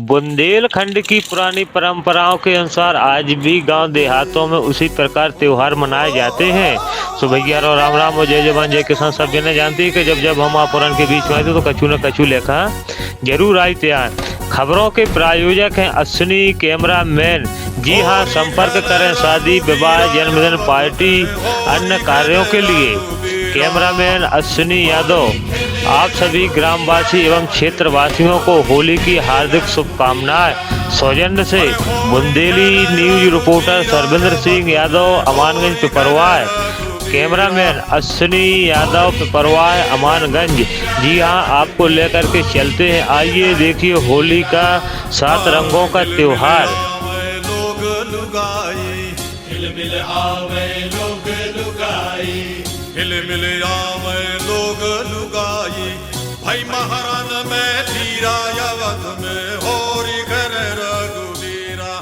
बुंदेलखंड की पुरानी परंपराओं के अनुसार आज भी गांव देहातों में उसी प्रकार त्योहार मनाए जाते हैं। सो भैया रो राम राम और जय जवान जय किसान। सब जने जानती है कि जब जब हम पुरान के बीच में आए थे तो कछु न कछु लेखा जरूर आई तैयार। खबरों के प्रायोजक हैं अश्विनी कैमरामैन। जी हाँ, संपर्क करें शादी विवाह जन्मदिन पार्टी अन्य कार्यों के लिए। कैमरामैन अश्विनी यादव। आप सभी ग्रामवासी एवं क्षेत्रवासियों को होली की हार्दिक शुभकामनाएं। सौजन्य से Bundeli news reporter Sarvindra Singh Yadav, Amanganj Piparwai. Cameraman Ashwini Yadav, Piparwai Amanganj. जी हाँ, आपको लेकर के चलते हैं। आइए देखिए होली का 7 रंगों का त्योहार। हिल आवे लोग लुगाई, हिल आवे लोग लुगाई। भाई महारान में धीरा अवध में होरी घर रघुवीरा।